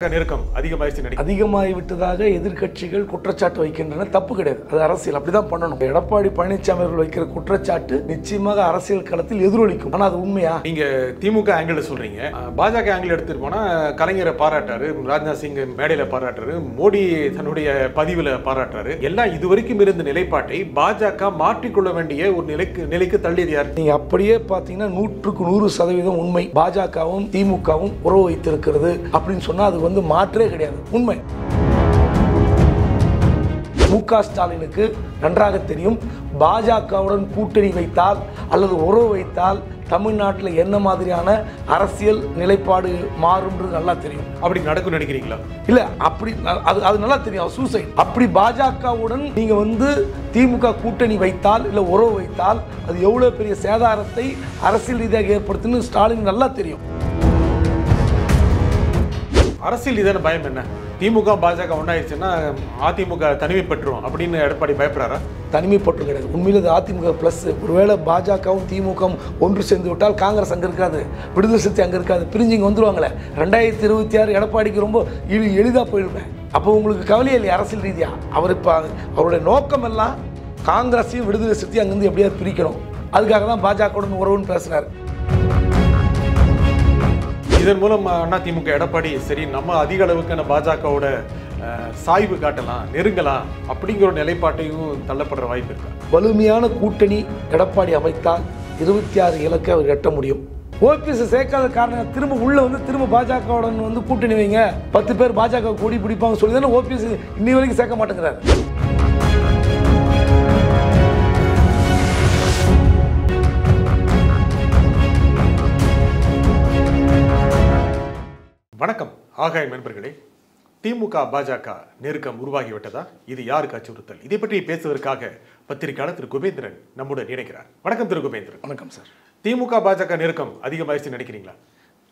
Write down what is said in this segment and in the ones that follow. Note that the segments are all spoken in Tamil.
நெருக்கம் அதிகமாகிவிட்டதாக எதிர்க்கட்சிகள் குற்றச்சாட்டு வைக்கின்றன. தப்பு கிடையாது, அது அரசியல், அப்படிதான் பண்ணணும். எடப்பாடி பழனிசாமி அவர்கள் வைக்கிற குற்றச்சாட்டு நிச்சயமாக அரசியல் களத்தில் எதிரொலிக்கும். ஆனா அது உண்மையா? நீங்க திமுக ஆங்கிள் சொல்றீங்க, பாஜக ஆங்கிள் எடுத்துட்டு போனா கலைஞரை பாராட்டாரு, ராஜ்நாத் சிங் மேடையில பாராட்டாரு, மோடி தன்னுடைய பதிவுல பாராட்டாரு. எல்லாம் இதுவரைக்கும் இருந்த நிலைப்பாட்டை பாஜக மாற்றிக்கொள்ள வேண்டிய ஒரு நிலைக்கு தள்ளியது யார்? நீங்க அப்படியே பாத்தீங்கன்னா 100% உண்மை. பாஜகவும் திமுகவும் உறவு வைத்திருக்கிறது அப்படின்னு சொன்னா அது மாற்றே கிடையாது, உண்மை. மு.க. ஸ்டாலினுக்கு நன்றாக தெரியும், பாஜகவுடன் கூட்டணி வைத்தால் அல்லது உறவு வைத்தால் தமிழ்நாட்டில் என்ன மாதிரியான அரசியல் நிலைப்பாடு மாறும்ன்றது நல்லா தெரியும். அப்படி நடக்கும் நினைக்கிறீங்களா? இல்ல, அப்படி அது நல்லா தெரியும். சூசைட். அப்படி பாஜகவுடன் நீங்க திமுக கூட்டணி வைத்தால் இல்ல உறவு வைத்தால் அது எவ்வளவு பெரிய சேதாரத்தை அரசியல் ரீதியாக ஏற்படுத்துன்னு ஸ்டாலின் நல்லா தெரியும். அரசியல் ரீதியான பயம் என்ன? திமுக பாஜக ஒன்னாயிருச்சுன்னா அதிமுக தனிமைப்பட்டுரும் அப்படின்னு எடப்பாடி பயப்படுறாரா? தனிமைப்பட்டு கிடையாது, உண்மையில் அது அதிமுக பிளஸ். ஒருவேளை பாஜகவும் திமுகவும் ஒன்று சேர்ந்து விட்டால் காங்கிரஸ் அங்கே இருக்காது, விடுதலை சிறுத்தை அங்கே இருக்காது, பிரிஞ்சு இங்கே வந்துருவாங்களே. 2026 எடப்பாடிக்கு ரொம்ப எளிதாக போயிருப்பேன். அப்போ உங்களுக்கு கவலையே இல்லையா அரசியல் ரீதியாக? அவர் இப்போ அவருடைய நோக்கம் எல்லாம் காங்கிரஸையும் விடுதலை சிறுத்தையும் அங்கேருந்து எப்படியாவது பிரிக்கணும். அதுக்காக தான் பாஜகவுடன் உறவுன்னு பேசுகிறார். இதன் மூலம் அதிமுக எடப்பாடி சரி நம்ம அதிக அளவுக்கான பாஜகவோட சாய்வு காட்டலாம், நெருங்கலாம் அப்படிங்கிற ஒரு நிலைப்பாட்டையும் தள்ளப்படுற வாய்ப்பு இருக்கு. வலிமையான கூட்டணி எடப்பாடி அமைத்தால் 26 இலக்கை அவர் எட்ட முடியும். ஓபிஎஸ் சேர்க்காத காரணம் திரும்ப உள்ள திரும்ப பாஜகவுடன் கூட்டணி வைங்க, 10 பேர் பாஜக கூடி பிடிப்பாங்க சொல்லி தானே ஓபிஎஸ் இன்னி வரைக்கும் சேர்க்க மாட்டேங்கிறாரு. வணக்கம் ஆகாயம் நண்பர்களே. திமுக பாஜக நெருக்கம் உருவாகிவிட்டதா? இது யாருக்கு அச்சுறுத்தல்? இதை பற்றி பேசுவதற்காக பத்திரிகையாளர் திரு குபேந்திரன் நம்முடன் இணைக்கிறார். வணக்கம் திரு குபேந்திரன். வணக்கம் சார். திமுக பாஜக நெருக்கம் அதிகமாகிடுச்சு நினைக்கிறீங்களா?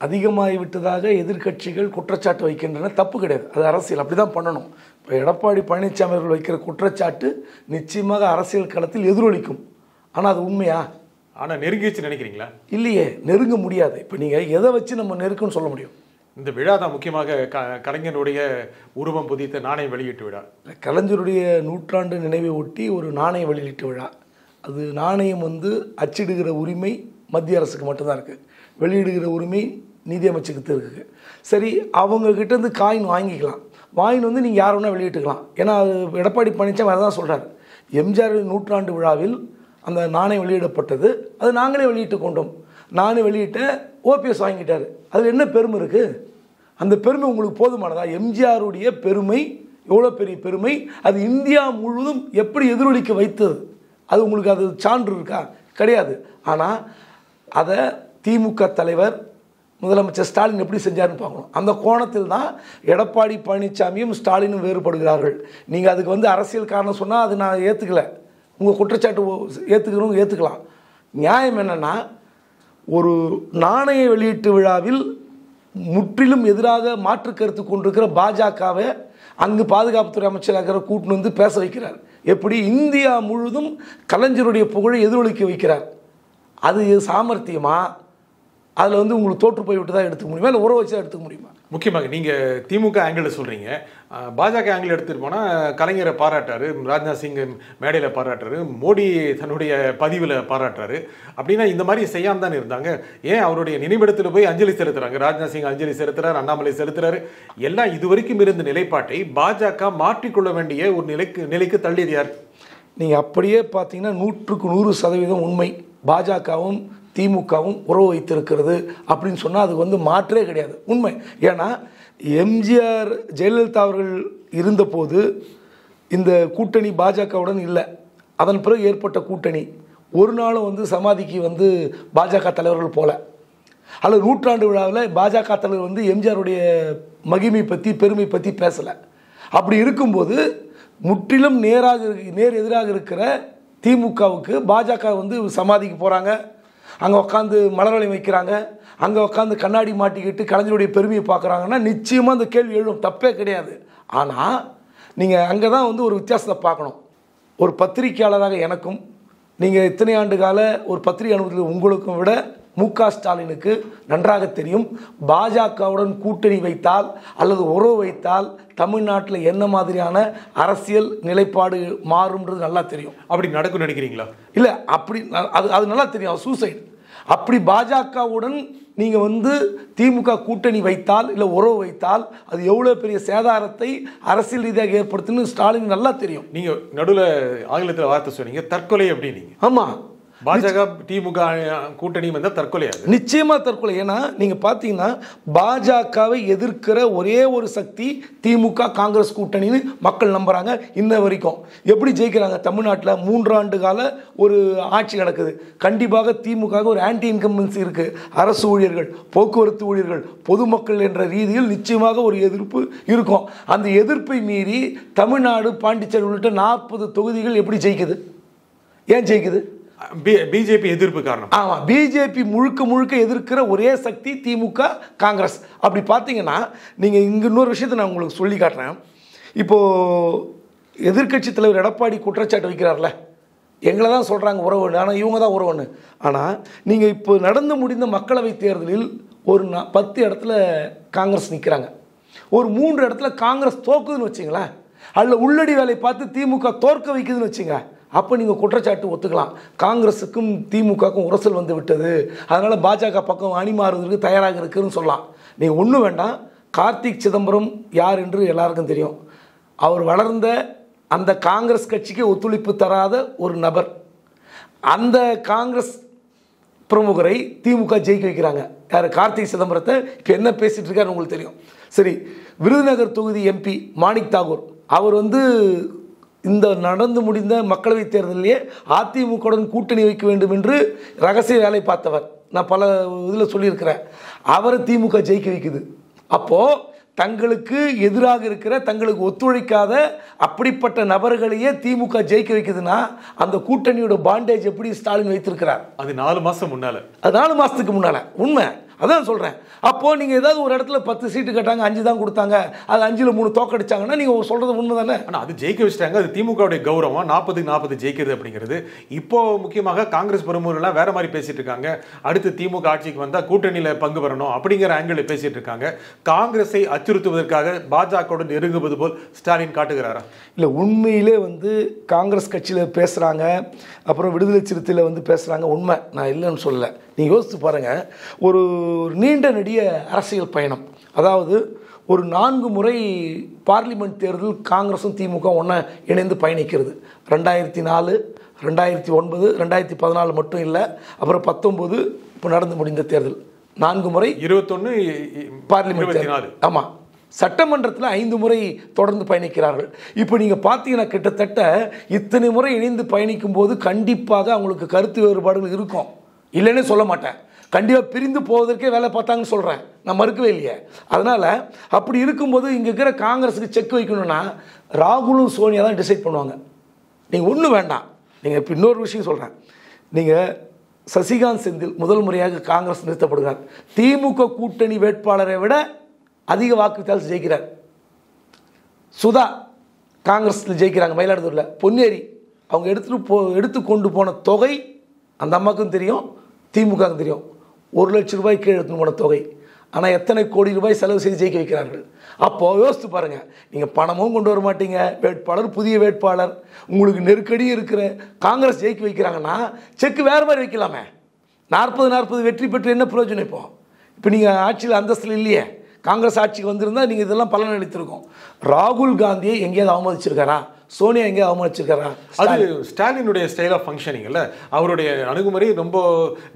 அதிகமாகிவிட்டதாக எதிர்க்கட்சிகள் குற்றச்சாட்டு வைக்கின்றன. தப்பு கிடையாது, அது அரசியல், அப்படிதான் பண்ணணும். இப்போ எடப்பாடி பழனிசாமி அவர்கள் வைக்கிற குற்றச்சாட்டு நிச்சயமாக அரசியல் களத்தில் எதிரொலிக்கும். ஆனால் அது உண்மையா? ஆனால் நெருங்கிச்சு நினைக்கிறீங்களா? இல்லையே, நெருங்க முடியாது. இப்போ நீங்கள் எதை வச்சு நம்ம நெருக்குன்னு சொல்ல முடியும்? இந்த விழா தான் முக்கியமாக கலைஞருடைய உருவம் புதித்த நாணய வெளியீட்டு விழா. கலைஞருடைய 100ஆண்டு நினைவை ஒட்டி ஒரு நாணய வெளியீட்டு விழா. அது நாணயம் அச்சிடுகிற உரிமை மத்திய அரசுக்கு மட்டும்தான் இருக்குது, வெளியிடுகிற உரிமை நீதியமைச்சுக்கு இருக்குது. சரி, அவங்கக்கிட்டேருந்து காயின் வாங்கிக்கலாம், வாங்கின்னு நீங்கள் யார் வேணால் வெளியிட்டுக்கலாம். ஏன்னா அது எடப்பாடி பழனிசாமி அதை தான் சொல்கிறார். எம்ஜிஆர் 100ஆண்டு விழாவில் அந்த நாணயம் வெளியிடப்பட்டது, அது நாங்களே வெளியிட்டு கொண்டோம், நானே வெளியிட்டேன், ஓபிஎஸ் வாங்கிட்டார். அதில் என்ன பெருமை இருக்குது? அந்த பெருமை உங்களுக்கு போதுமானதா? எம்ஜிஆருடைய பெருமை எவ்வளோ பெரிய பெருமை, அது இந்தியா முழுவதும் எப்படி எதிரொலிக்க வைத்தது, அது உங்களுக்கு அது சான்று இருக்கா? கிடையாது. ஆனால் அதை திமுக தலைவர் முதலமைச்சர் ஸ்டாலின் எப்படி செஞ்சாருன்னு பார்க்கணும். அந்த கோணத்தில் தான் எடப்பாடி பழனிசாமியும் ஸ்டாலினும் வேறுபடுகிறார்கள். நீங்கள் அதுக்கு அரசியல் காரணம் சொன்னால் அது நான் ஏற்றுக்கல, உங்கள் குற்றச்சாட்டு ஏற்றுக்கிறவங்க ஏற்றுக்கலாம். நியாயம் என்னென்னா, ஒரு நாணய வெளியீட்டு விழாவில் முற்றிலும் எதிராக மாற்று கருத்து கொண்டிருக்கிற பாஜகவை அங்கு பாதுகாப்புத்துறை அமைச்சராக கூட்டின்னு பேச வைக்கிறார். எப்படி இந்தியா முழுவதும் கலைஞருடைய புகழை எதிரொலிக்க வைக்கிறார். அது சாமர்த்தியமா? அதில் உங்களுக்கு தோற்று போய்விட்டு தான் எடுத்துக்க முடியுமா, இல்லை உறவு வச்சு தான் எடுத்துக்க முடியுமா? முக்கியமாக நீங்கள் திமுக ஆங்கிள் சொல்கிறீங்க, பாஜக ஆங்கிள் எடுத்துகிட்டு போனால் கலைஞரை பாராட்டாரு, ராஜ்நாத் சிங் மேடையில் பாராட்டாரு, மோடி தன்னுடைய பதிவில் பாராட்டுறாரு. அப்படின்னா இந்த மாதிரி செய்யாமல் தானே இருந்தாங்க. ஏன் அவருடைய நினைவிடத்தில் போய் அஞ்சலி செலுத்துறாங்க? ராஜ்நாத் சிங் அஞ்சலி செலுத்துறாரு, அண்ணாமலை செலுத்துறாரு. எல்லாம் இதுவரைக்கும் இருந்த நிலைப்பாட்டை பாஜக மாற்றிக்கொள்ள வேண்டிய ஒரு நிலைக்கு தள்ளியது யார்? நீங்கள் அப்படியே பார்த்தீங்கன்னா 100% உண்மை. பாஜகவும் திமுகவும் உறவு வைத்திருக்கிறது அப்படின்னு சொன்னால் அது மாற்றே கிடையாது, உண்மை. ஏன்னா எம்ஜிஆர் ஜெயலலிதா அவர்கள் இருந்தபோது இந்த கூட்டணி பாஜகவுடன் இல்லை. அதன் பிறகு ஏற்பட்ட கூட்டணி ஒரு நாளும் சமாதிக்கு பாஜக தலைவர்கள் போல. அல்லது 100ஆண்டு விழாவில் பாஜக தலைவர் எம்ஜிஆருடைய மகிமை பற்றி பெருமை பற்றி பேசலை. அப்படி இருக்கும்போது முற்றிலும் நேர் எதிராக இருக்கிற திமுகவுக்கு பாஜக சமாதிக்கு போகிறாங்க, அங்கே உட்காந்து மலர்வளையம் வைக்கிறாங்க, அங்கே உட்காந்து கண்ணாடி மாட்டிக்கிட்டு கலைஞருடைய பெருமையை பார்க்குறாங்கன்னா நிச்சயமாக அந்த கேள்வி எழும், தப்பே கிடையாது. ஆனால் நீங்கள் அங்கே தான் ஒரு வித்தியாசத்தை பார்க்கணும். ஒரு பத்திரிகையாளராக எனக்கும், நீங்கள் இத்தனை ஆண்டு கால ஒரு பத்திரிகை அனுபவத்தில் உங்களுக்கும் விட ஸ்டாலினுக்கு நன்றாக தெரியும். பாஜகவுடன் கூட்டணி வைத்தால் அல்லது உறவு வைத்தால் தமிழ்நாட்டில் என்ன மாதிரியான அரசியல் நிலைப்பாடு மாறும்ன்றது நல்லா தெரியும். அப்படி நடக்கும் நினைக்கிறீங்களா? இல்லை, அப்படி அது நல்லா தெரியும். சூசைடு. அப்படி பாஜகவுடன் நீங்கள் வந்து திமுக கூட்டணி வைத்தால் இல்லை உறவு வைத்தால் அது எவ்வளோ பெரிய சேதாரத்தை அரசியல் ரீதியாக ஏற்படுத்துன்னு ஸ்டாலின் நல்லா தெரியும். நீங்கள் நடுவில் ஆங்கிலத்தில் வார்த்தை சொன்னீங்க, தற்கொலை அப்படின்னு. ஆமாம், பாஜக திமுக கூட்டணி வந்தால் தற்கொலை. நிச்சயமாக தற்கொலை. ஏன்னா நீங்கள் பார்த்தீங்கன்னா பாஜகவை எதிர்க்கிற ஒரே ஒரு சக்தி திமுக காங்கிரஸ் கூட்டணின்னு மக்கள் நம்புகிறாங்க. இன்ன வரைக்கும் எப்படி ஜெயிக்கிறாங்க? தமிழ்நாட்டில் 3 ஆண்டு கால ஒரு ஆட்சி நடக்குது. கண்டிப்பாக திமுக ஒரு ஆன்டி இன்கம்பன்சி இருக்குது. அரசு ஊழியர்கள், போக்குவரத்து ஊழியர்கள், பொதுமக்கள் என்ற ரீதியில் நிச்சயமாக ஒரு எதிர்ப்பு இருக்கும். அந்த எதிர்ப்பை மீறி தமிழ்நாடு, பாண்டிச்சேரி உள்ளிட்ட 40 தொகுதிகள் எப்படி ஜெயிக்குது? ஏன் ஜெயிக்குது? பிஜேபி எதிர்ப்பு காரணம். ஆமாம், பிஜேபி முழுக்க எதிர்க்கிற ஒரே சக்தி திமுக காங்கிரஸ். அப்படி பார்த்தீங்கன்னா நீங்கள் இங்கே இன்னொரு விஷயத்தை நான் உங்களுக்கு சொல்லி காட்டுறேன். இப்போது எதிர்க்கட்சி தலைவர் எடப்பாடி குற்றச்சாட்டு வைக்கிறார்ல, எங்களை தான் சொல்கிறாங்க உறவுன்னு, ஆனால் இவங்க தான் உறவுன்னு. ஆனால் நீங்கள் இப்போ நடந்து முடிந்த மக்களவை தேர்தலில் ஒரு 10 இடத்துல காங்கிரஸ் நிற்கிறாங்க. ஒரு 3 இடத்துல காங்கிரஸ் தோக்குதுன்னு வச்சிங்களேன், அதில் உள்ளடி வேலை பார்த்து திமுக தோற்க வைக்குதுன்னு வச்சுங்க. அப்போ நீங்கள் குற்றச்சாட்டு ஒத்துக்கலாம், காங்கிரஸுக்கும் திமுகவுக்கும் உரசல் வந்து விட்டது, அதனால் பாஜக பக்கம் அணி மாறுவதற்கு தயாராக இருக்குதுன்னு சொல்லலாம். நீங்கள் ஒன்றும் வேண்டாம், கார்த்திக் சிதம்பரம் யார் என்று எல்லாருக்கும் தெரியும். அவர் வளர்ந்த அந்த காங்கிரஸ் கட்சிக்கு ஒத்துழைப்பு தராத ஒரு நபர். அந்த காங்கிரஸ் பிரமுகரை திமுக ஜெயிக்க வைக்கிறாங்க. யார்? கார்த்திக் சிதம்பரத்தை. இப்போ என்ன பேசிகிட்டு இருக்காரு உங்களுக்கு தெரியும். சரி, விருதுநகர் தொகுதி எம்பி மாணிக் தாகூர், அவர் வந்து இந்த நடந்து முடிந்த மக்களவைத் தேர்தலிலே அதிமுகவுடன் கூட்டணி வைக்க வேண்டும் என்று ரகசிய வேலை பார்த்தவர். நான் பல இதில் சொல்லியிருக்கிறேன். அவரை திமுக ஜெயிக்க வைக்குது. அப்போது தங்களுக்கு எதிராக இருக்கிற, தங்களுக்கு ஒத்துழைக்காத அப்படிப்பட்ட நபர்களையே திமுக ஜெயிக்க வைக்குதுன்னா அந்த கூட்டணியோட பாண்டேஜ் எப்படி ஸ்டாலின் வைத்திருக்கிறார்? அது 4 மாதம் முன்னால், அது 4 மாதத்துக்கு முன்னால் உண்மை. அதான் சொல்கிறேன். அப்போது நீங்கள் ஏதாவது ஒரு இடத்துல 10 சீட்டு கேட்டாங்க, 5 தான் கொடுத்தாங்க, அது 5ல் 3 தோக்கடிச்சாங்கன்னா நீங்கள் சொல்கிறது உண்மை தானே? ஆனால் அது ஜெயிக்க வச்சுட்டாங்க. அது திமுகவுடைய கௌரவம். 40-40 ஜெயிக்கிறது அப்படிங்கிறது. இப்போ முக்கியமாக காங்கிரஸ் பிரமுகர்கள்லாம் வேற மாதிரி பேசிட்டு இருக்காங்க. அடுத்து திமுக ஆட்சிக்கு வந்தால் கூட்டணியில் பங்கு பெறணும் அப்படிங்கிற ஆங்கிளில் பேசிட்டு இருக்காங்க. காங்கிரஸை அச்சுறுத்துவதற்காக பாஜகவுடன் நெருங்குவது போல் ஸ்டாலின் காட்டுகிறாரா? இல்லை, உண்மையிலே வந்து காங்கிரஸ் கட்சியில் பேசுகிறாங்க, அப்புறம் விடுதலை சிறுத்தையில் வந்து பேசுகிறாங்க. உண்மை, நான் இல்லைன்னு சொல்லலை. நீங்கள் யோசித்து பாருங்கள், ஒரு நீண்ட நெடிய அரசியல் பயணம். அதாவது ஒரு 4 முறை பார்லிமெண்ட் தேர்தல் காங்கிரஸும் திமுக ஒன்றா இணைந்து பயணிக்கிறது. 2004, 2009, 2014 மட்டும் இல்லை, அப்புறம் 19 இப்போ நடந்து முடிந்த தேர்தல். 4 முறை, 21 பார்லிமெண்ட் தேர்தல். ஆமாம், சட்டமன்றத்தில் 5 முறை தொடர்ந்து பயணிக்கிறார்கள். இப்போ நீங்கள் பார்த்தீங்கன்னா கிட்டத்தட்ட இத்தனை முறை இணைந்து பயணிக்கும் போது கண்டிப்பாக அவங்களுக்கு கருத்து வேறுபாடுகள் இருக்கும், இல்லைன்னே சொல்ல மாட்டேன். கண்டிப்பாக பிரிந்து போவதற்கே வேலை பார்த்தாங்கன்னு சொல்கிறேன், நான் மறுக்கவே இல்லையே. அதனால் அப்படி இருக்கும்போது இங்கே இருக்கிற காங்கிரஸுக்கு செக் வைக்கணும்னா ராகுலும் சோனியா தான் டிசைட் பண்ணுவாங்க. நீங்கள் ஒன்றும் வேண்டாம். நீங்கள் இப்போ இன்னொரு விஷயம் சொல்கிறேன். நீங்கள் சசிகாந்த் செந்தில் முதல் முறையாக காங்கிரஸ் நிறுத்தப்படுகிறார். திமுக கூட்டணி வேட்பாளரை விட அதிக வாக்கு வித்தியாசம் ஜெயிக்கிறார். சுதா காங்கிரஸில் ஜெயிக்கிறாங்க மயிலாடுதுறையில். பொன்னேரி அவங்க எடுத்து கொண்டு போன தொகை அந்த அம்மாவுக்கும் தெரியும், திமுகவுக்கும் தெரியும். 1 லட்சம் ரூபாய் கீழே எடுத்துன்னு போன தொகை. ஆனால் எத்தனை கோடி ரூபாய் செலவு செய்து ஜெயிக்க வைக்கிறார்கள். அப்போது யோசித்து பாருங்கள், நீங்கள் பணமும் கொண்டு வர மாட்டீங்க, வேட்பாளர் புதிய வேட்பாளர், உங்களுக்கு நெருக்கடியும் இருக்கிற காங்கிரஸ் ஜெயிக்க வைக்கிறாங்கன்னா செக்கு வேறு மாதிரி வைக்கலாமே. 40-40 வெற்றி பெற்று என்ன பிரயோஜனம்? இப்போ நீங்கள் ஆட்சியில் அந்தஸ்தில் இல்லையே. காங்கிரஸ் ஆட்சிக்கு வந்திருந்தால் நீங்கள் இதெல்லாம் பலன் அளித்திருக்கோம். ராகுல் காந்தியை எங்கேயாவது அவமதிச்சிருக்காரா? சோனியா எங்கேயாவது அவமதிச்சிருக்காரா? அது ஸ்டாலினுடைய ஸ்டைல் ஆஃப் ஃபங்க்ஷனிங் இல்லை. அவருடைய அணுகுமுறை ரொம்ப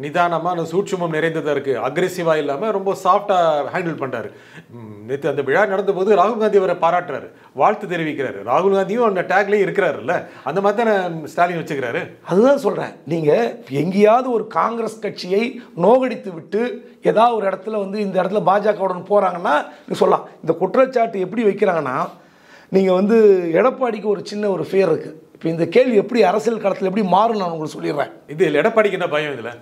நிதானமாக, சூட்சுமம் நிறைந்ததாக இருக்குது. அக்ரெசிவாக இல்லாமல் ரொம்ப சாஃப்டாக ஹேண்டில் பண்ணுறாரு. நேற்று அந்த விழா நடந்தபோது ராகுல் காந்தி அவரை பாராட்டுறாரு, வாழ்த்து தெரிவிக்கிறாரு. ராகுல் காந்தியும் அந்த டேக்லேயே இருக்கிறாருல்ல, அந்த மாதிரி தானே ஸ்டாலின் வச்சுக்கிறாரு. அதுதான் சொல்கிறேன். நீங்கள் எங்கேயாவது ஒரு காங்கிரஸ் கட்சியை நோகடித்து விட்டு ஏதாவது ஒரு இடத்துல வந்து இந்த இடத்துல பாஜகவுடன் போகிறாங்கன்னா நீங்கள் சொல்லலாம். இந்த குற்றச்சாட்டு எப்படி வைக்கிறாங்கன்னா, நீங்கள் வந்து எடப்பாடிக்கு ஒரு சின்ன ஒரு ஃபியர் இருக்குது. இப்போ இந்த கேள்வி எப்படி அரசியல் களத்தில் எப்படி மாறும் நான் உங்களுக்கு சொல்லிடுறேன். இது எடப்பாடிக்கு என்ன பயம் இதில்?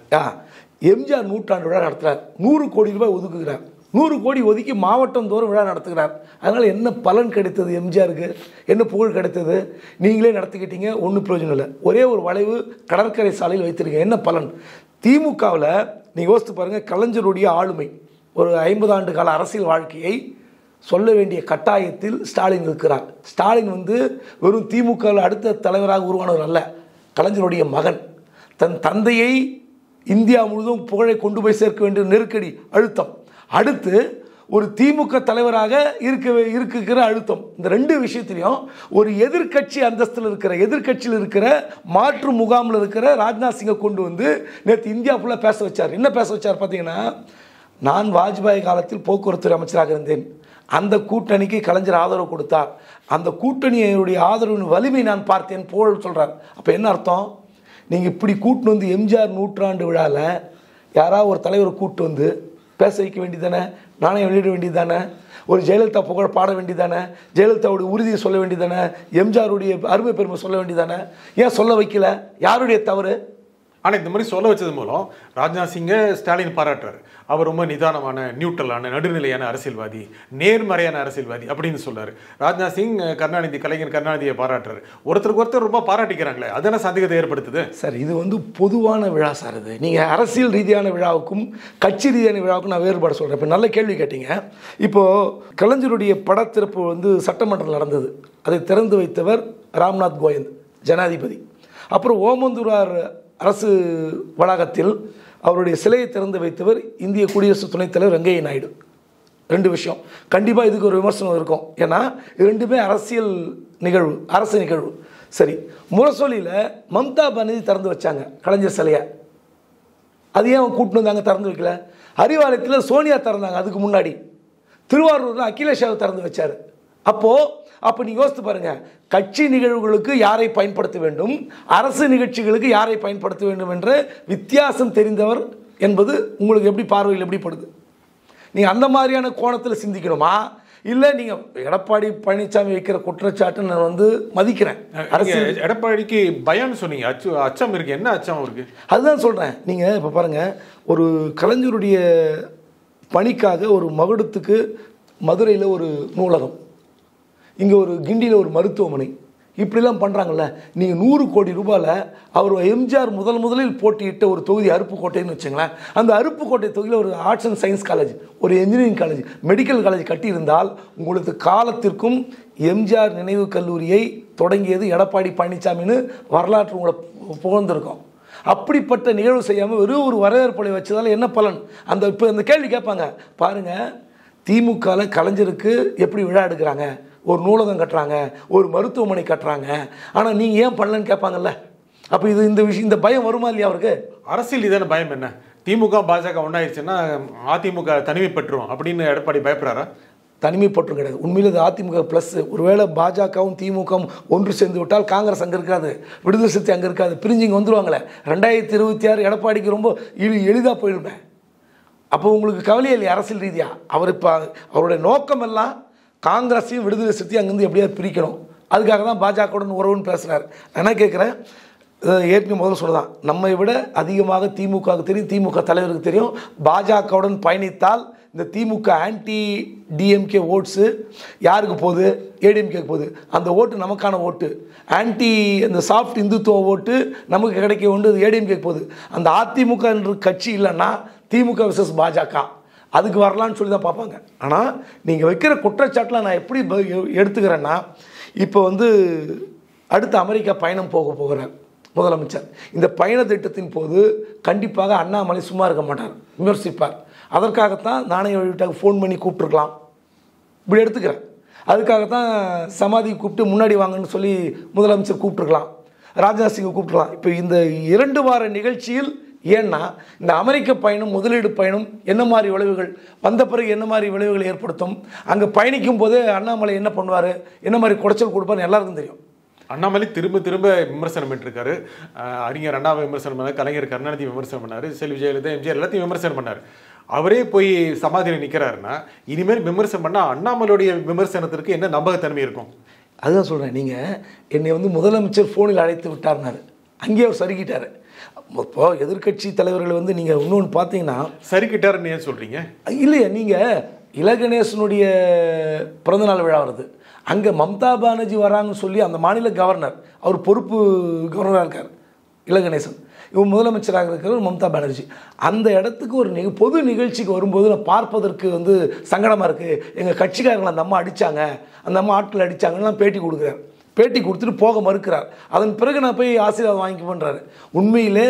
எம்ஜிஆர் 100ஆண்டு விழா நடத்துகிறார், 100 கோடி ரூபாய் ஒதுக்குகிறார். 100 கோடி ஒதுக்கி மாவட்டம் தோறும் விழா நடத்துகிறார். அதனால் என்ன பலன் கிடைத்தது எம்ஜிஆருக்கு? என்ன புகழ் கிடைத்தது? நீங்களே நடத்திக்கிட்டீங்க, ஒன்றும் பிரயோஜனம் இல்லை. ஒரே ஒரு வளைவு கடற்கரை சாலையில் வைத்திருக்கீங்க, என்ன பலன்? திமுகவில் நீங்கள் யோசித்து பாருங்கள், கலைஞருடைய ஆளுமை, ஒரு 50 ஆண்டு கால அரசியல் வாழ்க்கையை சொல்ல வேண்டிய கட்டாயத்தில் ஸ்டாலின் இருக்கிறார். ஸ்டாலின் வெறும் திமுகவில் அடுத்த தலைவராக உருவானவர் அல்ல, கலைஞருடைய மகன். தன் தந்தையை இந்தியா முழுவதும் புகழை கொண்டு போய் சேர்க்க வேண்டிய நெருக்கடி, அழுத்தம். அடுத்து ஒரு திமுக தலைவராக இருக்கிற அழுத்தம். இந்த 2 விஷயத்திலையும் ஒரு எதிர்கட்சி அந்தஸ்தில் இருக்கிற, எதிர்கட்சியில் இருக்கிற, மாற்று முகாமில் இருக்கிற ராஜ்நாத் சிங்கை கொண்டு நேற்று இந்தியா ஃபுல்லாக பேச வச்சார். என்ன பேச வச்சார் பார்த்தீங்கன்னா, நான் வாஜ்பாய் காலத்தில் போக்குவரத்து அமைச்சராக இருந்தேன், அந்த கூட்டணிக்கு கலைஞர் ஆதரவு கொடுத்தார், அந்த கூட்டணியுடைய ஆதரவின் வலிமை நான் பார்த்தேன் போல் சொல்கிறார். அப்போ என்ன அர்த்தம்? நீங்கள் இப்படி கூட்டு எம்ஜிஆர் 100ஆண்டு விழாவில் யாராவது ஒரு தலைவரை கூட்டு பேச வைக்க வேண்டியதானே, நாணயம் வெளியிட வேண்டியதானே, ஒரு ஜெயலலிதா புகழ பாட வேண்டியதானே, ஜெயலலிதாவுடைய உறுதியை சொல்ல வேண்டியதானே, எம்ஜிஆருடைய அருமை பெருமை சொல்ல வேண்டியதானே? ஏன் சொல்ல வைக்கல? யாருடைய தவறு? ஆனால் இந்த மாதிரி சொல்ல வச்சது மூலம் ராஜ்நாத் சிங்கை ஸ்டாலின் பாராட்டுறாரு. அவர் ரொம்ப நிதானமான, நியூட்ரலான, நடுநிலையான அரசியல்வாதி, நேர்மறையான அரசியல்வாதி அப்படின்னு சொல்றாரு. ராஜ்நாத் சிங் கலைஞர் கருணாநிதியை பாராட்டுறாரு. ஒருத்தருக்கு ஒருத்தர் ரொம்ப பாராட்டிக்கிறாங்களே, அதென்ன சந்தேகத்தை ஏற்படுத்துது சார்? இது பொதுவான விழா சார். இது நீங்கள் அரசியல் ரீதியான விழாவுக்கும் கட்சி ரீதியான விழாவுக்கும் நான் வேறுபாடு சொல்கிறேன். இப்போ நல்ல கேள்வி கேட்டீங்க. இப்போது கலைஞருடைய படத்திறப்பு சட்டமன்றம் நடந்தது. அதை திறந்து வைத்தவர் ராம்நாத் கோவிந்த், ஜனாதிபதி. அப்புறம் ஓமந்தூரார் அரசு வளாகத்தில் அவருடைய சிலையை திறந்து வைத்தவர் இந்திய குடியரசு துணைத் தலைவர் வெங்கையா நாயுடு. 2 விஷயம் கண்டிப்பாக இதுக்கு ஒரு விமர்சனம் இருக்கும். ஏன்னா இது 2மே அரசியல் நிகழ்வு, அரசு நிகழ்வு. சரி, முரசொலியில் மம்தா பானர்ஜி திறந்து வச்சாங்க கலைஞர் சிலையை. அது ஏன் கூட்டின்னு வந்தாங்க, திறந்து வைக்கல? அறிவாலயத்தில் சோனியா திறந்தாங்க, அதுக்கு முன்னாடி. திருவாரூரில் அகிலேஷ் யாதவ் திறந்து வச்சார். அப்போ நீங்கள் யோசித்து பாருங்கள், கட்சி நிகழ்வுகளுக்கு யாரை பயன்படுத்த வேண்டும், அரசு நிகழ்ச்சிகளுக்கு யாரை பயன்படுத்த வேண்டும் என்ற வித்தியாசம் தெரிந்தவர் என்பது உங்களுக்கு எப்படி பார்வையில் எப்படி படுது? நீங்கள் அந்த மாதிரியான கோணத்தில் சிந்திக்கணுமா, இல்லை நீங்கள் எடப்பாடி பழனிசாமி வைக்கிற குற்றச்சாட்டு நான் மதிக்கிறேன். அரசியல் எடப்பாடிக்கு பயம்னு சொன்னீங்க, அச்சம் இருக்கு. என்ன அச்சம் இருக்கு? அதுதான் சொல்கிறேன். நீங்கள் இப்போ பாருங்கள், ஒரு கலைஞருடைய பணிக்காக ஒரு மகுடத்துக்கு மதுரையில் ஒரு நூலகம், இங்கே ஒரு கிண்டியில் ஒரு மருத்துவமனை, இப்படிலாம் பண்ணுறாங்கல்ல. நீங்கள் 100 கோடி ரூபாயில் அவர் எம்ஜிஆர் முதலில் போட்டியிட்ட ஒரு தொகுதி அருப்புக்கோட்டைன்னு வச்சுங்களேன். அந்த அருப்புக்கோட்டை தொகுதியில் ஒரு ஆர்ட்ஸ் அண்ட் சயின்ஸ் காலேஜ், ஒரு இன்ஜினியரிங் காலேஜ், மெடிக்கல் காலேஜ் கட்டியிருந்தால் உங்களுக்கு காலத்திற்கும் எம்ஜிஆர் நினைவு கல்லூரியை தொடங்கியது எடப்பாடி பழனிசாமின்னு வரலாற்று உங்களை புகழ்ந்திருக்கும். அப்படிப்பட்ட நிகழ்வு செய்யாமல் வெறும் ஒரு வரவேற்புரை வச்சதால் என்ன பலன்? இப்போ அந்த கேள்வி கேட்பாங்க பாருங்கள். திமுகவில் கலைஞருக்கு எப்படி விழா எடுக்கிறாங்க, ஒரு நூலகம் கட்டுறாங்க, ஒரு மருத்துவமனை கட்டுறாங்க, ஆனால் நீங்கள் ஏன் பண்ணலன்னு கேட்பாங்கல்ல. அப்போ இந்த பயம் வருமா இல்லையா அவருக்கு? அரசியல் இதான பயம் என்ன? திமுக பாஜக ஒன்றாயிடுச்சுன்னா அதிமுக தனிமைப்பட்டுரும் அப்படின்னு எடப்பாடி பயப்படுறாரா? தனிமைப்பற்றும் கிடையாது. உண்மையில் இது அதிமுக ப்ளஸ். ஒருவேளை பாஜகவும் திமுகவும் ஒன்று சேர்ந்து விட்டால் காங்கிரஸ் அங்கே இருக்காது, விடுதலை சிறுத்தை அங்கே இருக்காது, பிரிஞ்சு இங்கே வந்துடுவாங்களே. 2026 எடப்பாடிக்கு ரொம்ப எளிதாக போயிடுவேன். அப்போ உங்களுக்கு கவலையே இல்லையா அரசியல் ரீதியாக? அவர் இப்போ அவருடைய நோக்கம் எல்லாம் காங்கிரஸையும் விடுதலை சிறுத்தையும் அங்கேருந்து எப்படியாவது பிரிக்கணும். அதுக்காக தான் பாஜகவுடன் உறவுன்னு பேசுகிறார். நான் என்ன கேட்குறேன், ஏற்கனவே முதல்ல சொல்லதான், நம்மை விட அதிகமாக திமுகவுக்கு தெரியும், திமுக தலைவருக்கு தெரியும். பாஜகவுடன் பயணித்தால் இந்த திமுக ஆன்டி டிஎம்கே ஓட்ஸு யாருக்கு போகுது? ஏடிஎம்கேக்கு போகுது. அந்த ஓட்டு நமக்கான ஓட்டு. ஆன்டி அந்த சாஃப்ட் இந்துத்துவ ஓட்டு நமக்கு கிடைக்க ஒன்று ஏடிஎம்கேக்கு போகுது. அந்த அதிமுக என்ற கட்சி இல்லைன்னா திமுக விசஸ் பாஜக அதுக்கு வரலான்னு சொல்லி தான் பார்ப்பாங்க. ஆனால் நீங்கள் வைக்கிற குற்றச்சாட்டில் நான் எப்படி எடுத்துக்கிறேன்னா, இப்போ அடுத்த அமெரிக்கா பயணம் போகிறார் முதலமைச்சர். இந்த பயண திட்டத்தின் போது கண்டிப்பாக அண்ணாமலை சும்மா இருக்க மாட்டார், விமர்சிப்பார். அதற்காகத்தான் நாணய வெளியிட்டாக ஃபோன் பண்ணி கூப்பிட்டுருக்கலாம், இப்படி எடுத்துக்கிறேன். அதுக்காகத்தான் சமாதி கூப்பிட்டு முன்னாடி வாங்கன்னு சொல்லி முதலமைச்சர் கூப்பிட்டுருக்கலாம், ராஜ்நாத் சிங்கை கூப்பிட்டுருக்கலாம். இப்போ இந்த 2 வார நிகழ்ச்சியில் ஏன்னா இந்த அமெரிக்க பயணம், முதலீடு பயணம் என்ன மாதிரி விளைவுகள் வந்த பிறகு என்ன மாதிரி விளைவுகள் ஏற்படுத்தும், அங்கே பயணிக்கும் போது அண்ணாமலை என்ன பண்ணுவார், என்ன மாதிரி குடைச்சல் கொடுப்பார்னு எல்லாருக்கும் தெரியும். அண்ணாமலை திரும்ப விமர்சனம் பண்ணிருக்காரு. அறிஞர் அண்ணாவை விமர்சனம் பண்ணார், கலைஞர் கருணாநிதி விமர்சனம் பண்ணார், செல்வி ஜெயலலிதா, எம்ஜிஆர் எல்லாத்தையும் விமர்சனம் பண்ணார். அவரே போய் சமாதியில் நிற்கிறாருன்னா இனிமேல் விமர்சனம் பண்ணால் அண்ணாமலையுடைய விமர்சனத்திற்கு என்ன நம்பகத்தன்மை இருக்கும்? அதுதான் சொல்கிறேன். நீங்கள் என்னை முதலமைச்சர் ஃபோனில் அழைத்து விட்டார்னாரு, அங்கேயே அவர் சறுக்கிட்டார். இப்போ எதிர்க்கட்சி தலைவர்கள் வந்து நீங்கள் இன்னொன்று பார்த்தீங்கன்னா சரிக்கிட்டாருன்னு ஏன் சொல்கிறீங்க? இல்லையா, நீங்கள் இலகணேசனுடைய பிறந்தநாள் விழா வருது, அங்கே மம்தா பானர்ஜி வராங்கன்னு சொல்லி அந்த மாநில கவர்னர், அவர் பொறுப்பு கவர்னராக இருக்கார் இலகணேசன், இவன் முதலமைச்சராக இருக்கிறவர் மம்தா பானர்ஜி, அந்த இடத்துக்கு ஒரு பொது நிகழ்ச்சிக்கு வரும்போது நான் பார்ப்பதற்கு வந்து சங்கடமாக இருக்குது, எங்கள் கட்சிக்காரங்களை அந்த அம்மா அடித்தாங்க, அந்த அம்மா ஆட்கள் அடித்தாங்கன்னு பேட்டி கொடுக்குறார். பேட்டி கொடுத்துட்டு போக மறுக்கிறார். அதன் பிறகு நான் போய் ஆசீர்வாதம் வாங்கிக்க பண்ணுறாரு. உண்மையிலே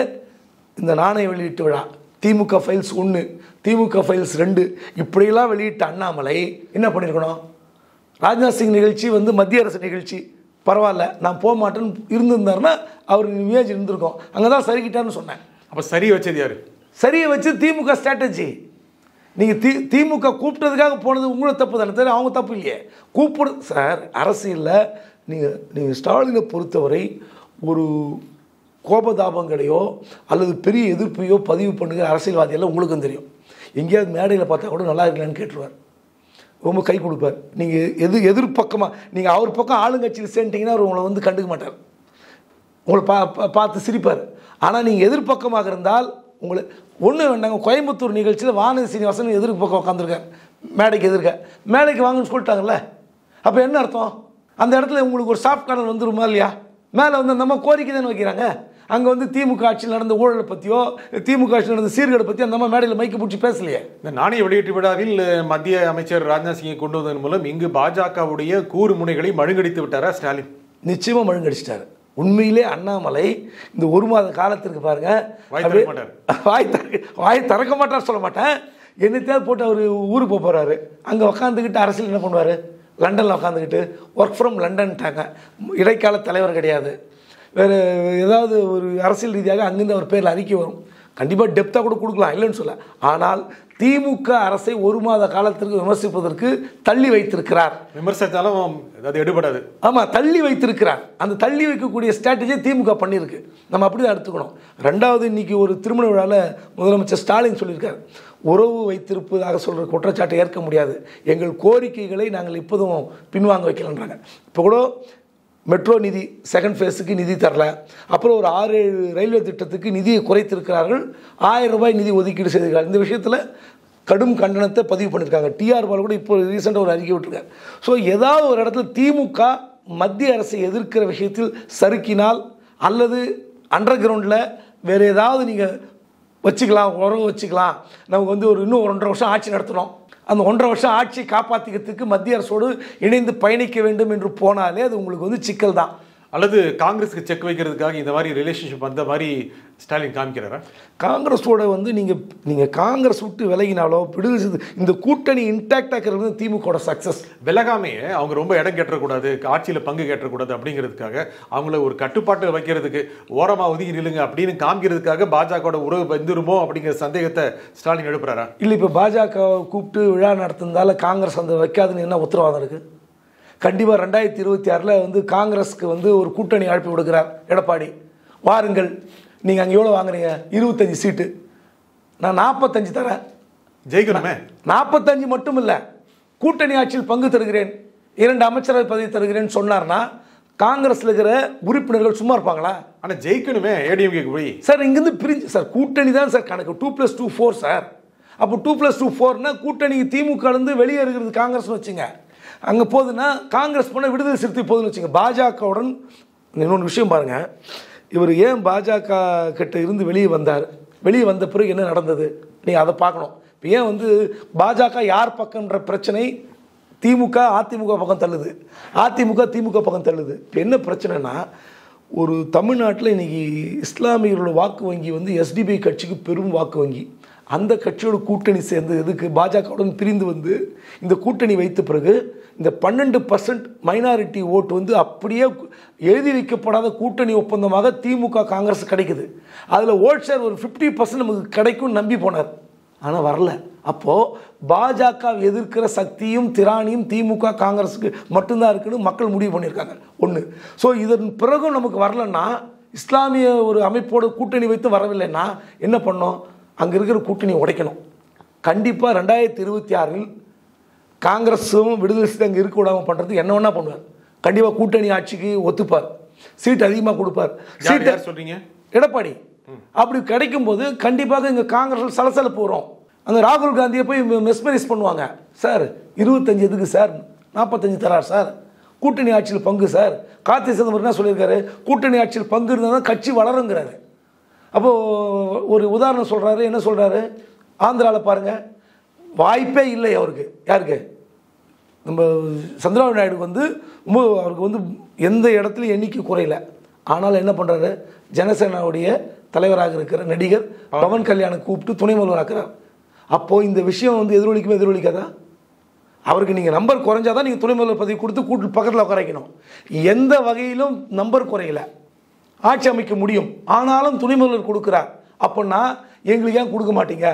இந்த நாணய வெளியீட்டு விழா திமுக ஃபைல்ஸ் 1, திமுக ஃபைல்ஸ் 2 இப்படியெல்லாம் வெளியிட்ட அண்ணாமலை என்ன பண்ணியிருக்கணும்? ராஜ்நாத் சிங் நிகழ்ச்சி வந்து மத்திய அரசு நிகழ்ச்சி, பரவாயில்ல நான் போக மாட்டேன்னு இருந்திருந்தாருன்னா அவர் இமேஜ் இருந்திருக்கும். அங்கே தான் சரிக்கிட்டான்னு சொன்னேன். அப்போ சரி வச்சது யார்? சரியை வச்சு திமுக ஸ்ட்ராட்டஜி. நீங்கள் திமுக கூப்பிட்டதுக்காக போனது உங்களோட தப்பு தானே, தவிர அவங்க தப்பு இல்லையே. சார் அரசியலில் நீங்கள் ஸ்டாலினை பொறுத்தவரை ஒரு கோபதாபங்களையோ அல்லது பெரிய எதிர்ப்பையோ பதிவு பண்ணுகிற அரசியல்வாதியெல்லாம் உங்களுக்கும் தெரியும். எங்கேயாவது மேடையில் பார்த்தா கூட நல்லா இருக்கலான்னு கேட்டுருவார், ரொம்ப கை கொடுப்பார். நீங்கள் எதிர்பக்கமாக நீங்கள் அவர் பக்கம் ஆளுங்கட்சியில் சேர்ந்துட்டிங்கன்னா அவர் உங்களை வந்து கண்டுக்க மாட்டார், உங்களை பார்த்து சிரிப்பார். ஆனால் நீங்கள் எதிர்பக்கமாக இருந்தால் உங்களை ஒன்றும் வேண்டாங்க. கோயம்புத்தூர் நிகழ்ச்சியில் வானதி சீனிவாசன் எதிர்பக்கம் உட்காந்துருக்கார், மேடைக்கு மேடைக்கு வாங்கன்னு சொல்லிட்டாங்கல்ல. அப்போ என்ன அர்த்தம்? அந்த இடத்துல உங்களுக்கு ஒரு சாஃப்ட் கார்னர் வந்துருமா இல்லையா? மேலே வந்து நம்ம கோரிக்கை தானே வைக்கிறாங்க. அங்கே வந்து திமுக ஆட்சியில் நடந்த ஊழலை பற்றியோ திமுக ஆட்சியில் நடந்த சீர்கேடை பற்றி அந்த நம்ம மேடையில் மைக்கு பிடிச்சி பேசலையே. இந்த நாணய வெளியீட்டு விழாவில் மத்திய அமைச்சர் ராஜ்நாத் சிங்கை கொண்டு வந்ததன் மூலம் இங்கு பாஜகவுடைய கூறு முனைகளை மழுங்கடித்து விட்டாரா ஸ்டாலின்? நிச்சயமாக மழுங்கடிச்சிட்டாரு. உண்மையிலே அண்ணாமலை இந்த ஒரு மாத காலத்திற்கு பாருங்க வாய் திறக்க மாட்டார், சொல்ல மாட்டேன், என்னத்தையாவது போட்டு அவர் ஊருக்கு போகிறாரு. அங்கே உக்காந்துக்கிட்டு அரசியல் என்ன பண்ணுவார்? லண்டனில் உட்காந்துக்கிட்டு ஒர்க் ஃப்ரம் லண்டன்ட்டாங்க, இடைக்கால தலைவர் கிடையாது. வேறு ஏதாவது ஒரு அரசியல் ரீதியாக அங்கேருந்து அவர் பேரில் அறிக்கை வரும், கண்டிப்பாக டெப்த்தாக கூட கொடுக்கலாம், இல்லைன்னு சொல்ல. ஆனால் திமுக அரசை ஒரு மாத காலத்திற்கு விமர்சிப்பதற்கு தள்ளி வைத்திருக்கிறார். விமர்சித்தாலும் அது எடுபடாது. ஆமாம், தள்ளி வைத்திருக்கிறார். அந்த தள்ளி வைக்கக்கூடிய ஸ்ட்ராட்டஜியை திமுக பண்ணியிருக்கு. நம்ம அப்படி தான் எடுத்துக்கணும். ரெண்டாவது, இன்றைக்கி ஒரு திருமண விழாவில் முதலமைச்சர் ஸ்டாலின் சொல்லியிருக்கார், உறவு வைத்திருப்பதாக சொல்கிற குற்றச்சாட்டை ஏற்க முடியாது, எங்கள் கோரிக்கைகளை நாங்கள் இப்போதும் பின்வாங்க வைக்கலன்றாங்க. இப்போ கூட மெட்ரோ நிதி செகண்ட் ஃபேஸுக்கு நிதி தரல, அப்புறம் ஒரு 6-7 ரயில்வே திட்டத்துக்கு நிதியை குறைத்திருக்கிறார்கள், 1000 ரூபாய் நிதி ஒதுக்கீடு செய்திருக்காங்க. இந்த விஷயத்தில் கடும் கண்டனத்தை பதிவு பண்ணியிருக்காங்க. டிஆர் பாலு கூட இப்போ ரீசெண்டாக ஒரு அறிக்கை விட்டுருக்காரு. ஸோ ஏதாவது ஒரு இடத்துல திமுக மத்திய அரசை எதிர்க்கிற விஷயத்தில் சறுக்கினால் அல்லது அண்டர் கிரவுண்டில் வேறு ஏதாவது நீங்கள் வச்சுக்கலாம், உறவு வச்சுக்கலாம், நமக்கு வந்து இன்னும் 1.5 வருஷம் ஆட்சி நடத்தணும், அந்த 1.5 வருஷம் ஆட்சியை காப்பாற்றிக்கிறதுக்கு மத்திய அரசோடு இணைந்து பயணிக்க வேண்டும் என்று போனாலே அது உங்களுக்கு வந்து சிக்கல் தான். அல்லது காங்கிரஸுக்கு செக் வைக்கிறதுக்காக இந்த மாதிரி ரிலேஷன்ஷிப் அந்த மாதிரி ஸ்டாலின் காமிக்கிறாரா? காங்கிரஸோட வந்து நீங்கள் காங்கிரஸ் விட்டு விலகினாலோ விடுதலை இந்த கூட்டணி இன்டாக்ட் ஆக்கிறது திமுக சக்ஸஸ். விலகாமையே அவங்க ரொம்ப இடம் கேட்டக்கூடாது, ஆட்சியில் பங்கு கேட்டக்கூடாது அப்படிங்கிறதுக்காக அவங்கள ஒரு கட்டுப்பாட்டை வைக்கிறதுக்கு ஓரமாக ஒதுக்கி நில்லுங்க அப்படின்னு காமிக்கிறதுக்காக பாஜகவோட உறவு வந்துருமோ அப்படிங்கிற சந்தேகத்தை ஸ்டாலின் எழுப்புறாரா? இல்லை, இப்போ பாஜக கூப்பிட்டு விழா நடத்துனதால காங்கிரஸ் அந்த வைக்காதுன்னு என்ன உத்தரவாதம் இருக்குது? கண்டிப்பாக 2026 வந்து காங்கிரஸுக்கு வந்து ஒரு கூட்டணி அழைப்பு விடுக்கிறார் எடப்பாடி. வாருங்கள், நீங்கள் அங்கே எவ்வளோ வாங்குறீங்க? 25 சீட்டு, நான் 45 தரேன், ஜெயிக்கணுமே. 45 மட்டும் இல்லை, கூட்டணி ஆட்சியில் பங்கு தருகிறேன், 2 அமைச்சரவை பதவி தருகிறேன்னு சொன்னார்னா காங்கிரஸில் இருக்கிற உறுப்பினர்கள் சும்மா இருப்பாங்களா? ஆனால் ஜெயிக்கணுமே ஏடிஎம்கேக்கு போய். சார் இங்கேருந்து பிரிஞ்சு சார் கூட்டணி தான் சார் கணக்கு. 2+2 4 சார். அப்போ 2+2 4னா கூட்டணி திமுகலேருந்து வெளியேறுகிறது காங்கிரஸ்னு வச்சுங்க. அங்கே போகுதுன்னா காங்கிரஸ் போனால் விடுதலை சிறுத்தை போகுதுன்னு வச்சுங்க. பாஜகவுடன் இன்னொன்று விஷயம் பாருங்கள், இவர் ஏன் பாஜக கிட்ட இருந்து வெளியே வந்தார், வெளியே வந்த பிறகு என்ன நடந்தது நீங்கள் அதை பார்க்கணும். இப்போ ஏன் வந்து பாஜக யார் பக்கம்ன்ற பிரச்சனை திமுக அதிமுக பக்கம் தள்ளுது, அதிமுக திமுக பக்கம் தள்ளுது. இப்போ என்ன பிரச்சனைனா, ஒரு தமிழ்நாட்டில் இன்றைக்கி இஸ்லாமியர்களோட வாக்கு வங்கி வந்து எஸ்டிபி கட்சிக்கு பெரும் வாக்கு வங்கி. அந்த கட்சியோட கூட்டணி சேர்ந்து எதுக்கு பாஜகவுடன் பிரிந்து வந்து இந்த கூட்டணி வைத்த பிறகு இந்த 12% மைனாரிட்டி ஓட்டு வந்து அப்படியே எழுதி வைக்கப்படாத கூட்டணி ஒப்பந்தமாக திமுக காங்கிரஸ் கிடைக்குது. அதில் ஓட் ஷேர் ஒரு 50% நமக்கு கிடைக்கும் நம்பி போனார், ஆனால் வரல. அப்போது பாஜக எதிர்க்கிற சக்தியும் திராணியும் திமுக காங்கிரஸுக்கு மட்டும்தான் இருக்குன்னு மக்கள் முடிவு பண்ணியிருக்காங்க. ஒன்று. ஸோ இதன் பிறகும் நமக்கு வரலன்னா, இஸ்லாமிய ஒரு அமைப்போடு கூட்டணி வைத்து வரவில்லைன்னா என்ன பண்ணோம்? அங்கே இருக்கிற கூட்டணியை உடைக்கணும். கண்டிப்பாக 2026 காங்கிரஸும் விடுதலை சிறுத்தை அங்கே இருக்க விடாமல் பண்ணுறதுக்கு என்ன வேணா பண்ணுவார். கண்டிப்பாக கூட்டணி ஆட்சிக்கு ஒத்துப்பார், சீட் அதிகமாக கொடுப்பார். சீட் சொல்கிறீங்க? எடப்பாடி அப்படி கிடைக்கும்போது கண்டிப்பாக இங்கே காங்கிரஸ் சலசலப்பு வரும். அங்கே ராகுல் காந்தியை போய் மெஸ்மரைஸ் பண்ணுவாங்க. சார் 25 எதுக்கு சார், 45 தரார் சார், கூட்டணி ஆட்சியில் பங்கு சார். கார்த்தி சிதம்பரம் என்ன சொல்லியிருக்காரு, கூட்டணி ஆட்சியில் பங்கு இருந்தால் தான் கட்சி வளருங்கிறாரு. அப்போது ஒரு உதாரணம் சொல்கிறாரு, என்ன சொல்கிறாரு, ஆந்திராவில் பாருங்கள், வாய்ப்பே இல்லை அவருக்கு. யாருக்கு, நம்ம சந்திரபாபு நாயுடுக்கு வந்து அவருக்கு வந்து எந்த இடத்துலையும் எண்ணிக்கை குறையல. ஆனால் என்ன பண்ணுறாரு, ஜனசேனாவுடைய தலைவராக இருக்கிற நடிகர் பவன் கல்யாணை கூப்பிட்டு துணை முதல்வராக்குறார். அப்போது இந்த விஷயம் வந்து எதிரொலிக்காதா? அவருக்கு நீங்கள் நம்பர் குறைஞ்சாதான் நீங்கள் துணை முதல்வர் பதவி கொடுத்து கூட்டு பக்கத்தில் உட்காரைக்கணும். எந்த வகையிலும் நம்பர் குறையல, ஆட்சி அமைக்க முடியும். ஆனாலும் துணை முதல்வர் கொடுக்குறார். அப்படின்னா எங்களுக்கு ஏன் கொடுக்க மாட்டீங்க?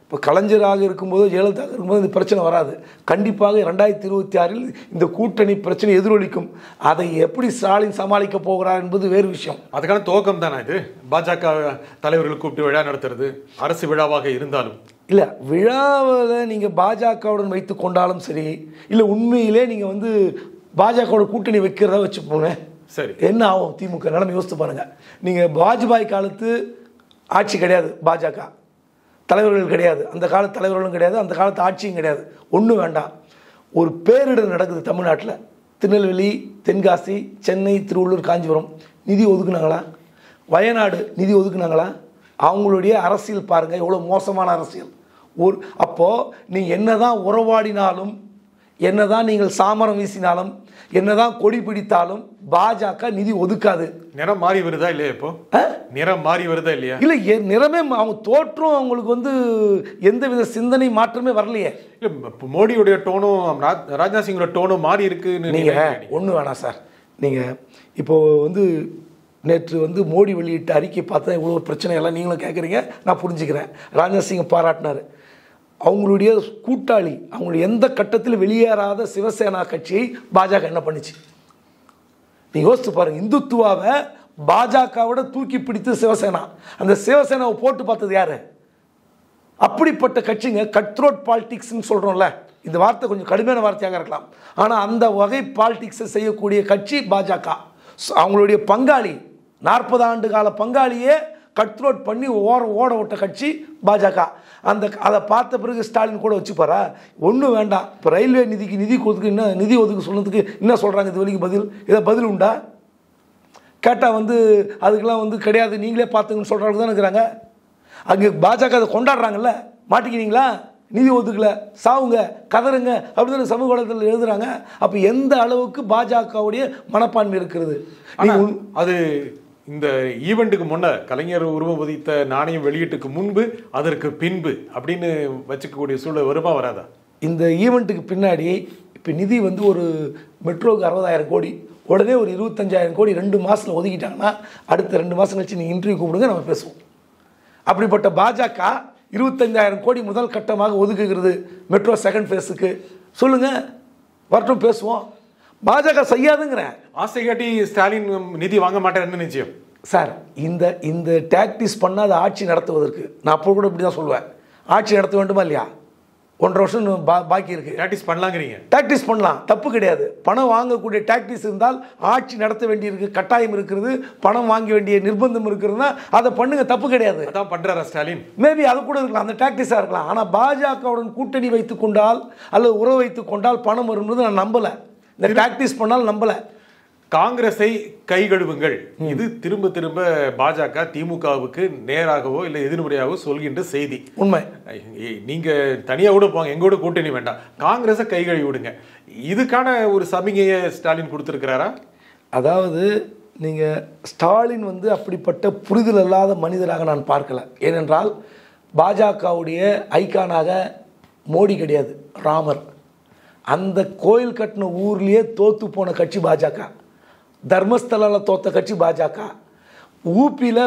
இப்போ கலைஞராக இருக்கும்போது ஜெயலலிதாக இருக்கும்போது இந்த பிரச்சனை வராது. கண்டிப்பாக 2026 இந்த கூட்டணி பிரச்சனை எதிரொலிக்கும். அதை எப்படி ஸ்டாலின் சமாளிக்க போகிறார் என்பது வேறு விஷயம். அதுக்கான துவக்கம் தானே இது. பாஜக தலைவர்கள் கூப்பிட்டு விழா நடத்துறது அரசு விழாவாக இருந்தாலும் இல்லை, விழாவில் நீங்கள் பாஜகவுடன் வைத்து கொண்டாலும் சரி, இல்லை உண்மையிலே நீங்கள் வந்து பாஜகவோட கூட்டணி வைக்கிறதா வச்சுப்போங்க, சரி என்ன ஆகும் திமுக நிலைமை யோசித்து பாருங்கள். நீங்கள் வாஜ்பாய் காலத்து ஆட்சி கிடையாது, பாஜக தலைவர்கள் கிடையாது, அந்த காலத்து தலைவர்களும் கிடையாது, அந்த காலத்து ஆட்சியும் கிடையாது. ஒன்றும் வேண்டாம், ஒரு பேரிடர் நடக்குது தமிழ்நாட்டில், திருநெல்வேலி, தென்காசி, சென்னை, திருவள்ளூர், காஞ்சிபுரம், நிதி ஒதுக்குனாங்களா? வயநாடு நிதி ஒதுக்குனாங்களா? அவங்களுடைய அரசியல் பாருங்கள் எவ்வளோ மோசமான அரசியல். அப்போது நீங்கள் என்ன தான் உறவாடினாலும், என்ன தான் நீங்கள் சாமரம் வீசினாலும், என்ன தான் கொடி பிடித்தாலும் பாஜக நிதி ஒதுக்காது. நிறம் மாறி வருதா இல்லையா? இப்போ நிறம் மாறி வருதா இல்லையா? இல்லை, நிறமே அவங்க தோற்றம் அவங்களுக்கு வந்து எந்தவித சிந்தனை மாற்றமே வரலையே. இல்லை, மோடியுடைய டோனும் ராஜ்நாத் சிங்கோட டோனும் மாறி இருக்குன்னு நீங்கள் ஒன்றும் வேணாம் சார். நீங்கள் இப்போது வந்து நேற்று வந்து மோடி வெளியிட்ட அறிக்கை பார்த்தா இவ்வளோ பிரச்சனையெல்லாம் நீங்களும் கேட்குறீங்க, நான் புரிஞ்சுக்கிறேன். ராஜ்நாத் சிங்கை பாராட்டினார். அவங்களுடைய கூட்டாளி, அவங்களுடைய எந்த கட்டத்தில் வெளியேறாத சிவசேனா கட்சியை பாஜக என்ன பண்ணிச்சு நீங்கள் யோசித்து பாருங்கள். இந்துத்துவாவை பாஜகவோட தூக்கி பிடித்து சிவசேனா, அந்த சிவசேனாவை போட்டு பார்த்தது யாரு? அப்படிப்பட்ட கட்சிங்க. கட் த்ரோட் பாலிடிக்ஸ்ன்னு சொல்கிறோம்ல, இந்த வார்த்தை கொஞ்சம் கடுமையான வார்த்தையாக இருக்கலாம், ஆனால் அந்த வகை பாலிடிக்ஸை செய்யக்கூடிய கட்சி பாஜக. அவங்களுடைய பங்காளி, 40 ஆண்டு கால பங்காளியே கட் த்ரோட் பண்ணி ஓட விட்ட கட்சி பாஜக. அதை பார்த்த பிறகு ஸ்டாலின் கூட வச்சுப்பாரா? ஒன்றும் வேண்டாம். இப்போ ரயில்வே நிதிக்கு நிதி ஒதுக்கு சொன்னதுக்கு என்ன சொல்கிறாங்க? இது வரைக்கும் ஏதாவது பதில் உண்டா? கேட்டால் வந்து அதுக்கெல்லாம் வந்து கிடையாது, நீங்களே பார்த்துங்கன்னு சொல்கிறாங்க தான் இருக்கிறாங்க. அங்கே பாஜக அதை கொண்டாடுறாங்கல்ல, மாட்டிக்கிறீங்களா? நிதி ஒதுக்கல, சாவுங்க, கதறுங்க அப்படின்னு சமூக வலைதளத்தில் எழுதுறாங்க. அப்போ எந்த அளவுக்கு பாஜகவுடைய மனப்பான்மை இருக்கிறது? அது இந்த ஈவெண்ட்டுக்கு முன்ன கலைஞர் உருவம் பதித்த நாணயம் வெளியீட்டுக்கு முன்பு, அதற்கு பின்பு அப்படின்னு வச்சுக்கக்கூடிய சூழல் வருமா வராதா? இந்த ஈவெண்ட்டுக்கு பின்னாடி இப்போ நிதி வந்து ஒரு மெட்ரோவுக்கு 60,000 கோடி, உடனே ஒரு 25,000 கோடி 2 மாதத்தில் ஒதுக்கிட்டாங்கன்னா அடுத்த 2 மாதம் கழிச்சு நீங்கள் இன்டர்வியூ கூப்பிடுங்க, நம்ம பேசுவோம். அப்படிப்பட்ட பாஜக 25,000 கோடி முதல் கட்டமாக ஒதுக்குகிறது மெட்ரோ செகண்ட் ஃபேஸுக்கு. சொல்லுங்கள், வரட்டும், பேசுவோம். பாஜக செய்யாதுங்கிறேன். ஆசை காட்டி ஸ்டாலின் நிதி வாங்க மாட்டேன்னு நிச்சயம் சார். இந்த டாக்டிஸ் பண்ணாத ஆட்சி நடத்துவதற்கு நான் அப்போ கூட இப்படி தான் சொல்லுவேன். ஆட்சி நடத்த வேண்டுமா இல்லையா? 1.5 வருஷம் பாக்கி இருக்குது. டாக்டிஸ் பண்ணலாங்கிறீங்க? டாக்டிஸ் பண்ணலாம், தப்பு கிடையாது. பணம் வாங்கக்கூடிய டாக்டிஸ் இருந்தால் ஆட்சி நடத்த வேண்டியிருக்கு, கட்டாயம் இருக்கிறது, பணம் வாங்க வேண்டிய நிர்பந்தம் இருக்கிறதுனா அதை பண்ணுங்க, தப்பு கிடையாது. அதான் பண்ணுறாரா ஸ்டாலின்? மேபி அது கூட இருக்கலாம், அந்த டாக்டிஸாக இருக்கலாம். ஆனால் பாஜகவுடன் கூட்டணி வைத்துக் கொண்டால் அல்லது உறவு வைத்துக் கொண்டால் பணம் வரும்னு நான் நம்பலை. இந்த டாக்டிஸ் பண்ணால் நம்பலை. காங்கிரஸை கைகழுவுங்கள், இது திரும்ப திரும்ப பாஜக திமுகவுக்கு நேராகவோ இல்லை எதிர்மறையாகவோ சொல்கின்ற செய்தி. உண்மை. நீங்க தனியாக கூட போங்க, எங்கூட கூட்டணி வேண்டாம், காங்கிரஸை கைகழுவி விடுங்க. இதுக்கான ஒரு சமிகையை ஸ்டாலின் கொடுத்துருக்கிறாரா? அதாவது நீங்கள் ஸ்டாலின் வந்து அப்படிப்பட்ட புரிதல் இல்லாத மனிதராக நான் பார்க்கல. ஏனென்றால் பாஜகவுடைய ஐகானாக மோடி கிடையாது, ராமர். அந்த கோயில் கட்டின ஊர்லேயே தோத்து போன கட்சி பாஜக. தர்மஸ்தலில் தோத்த கட்சி பாஜக. ஊப்பியில்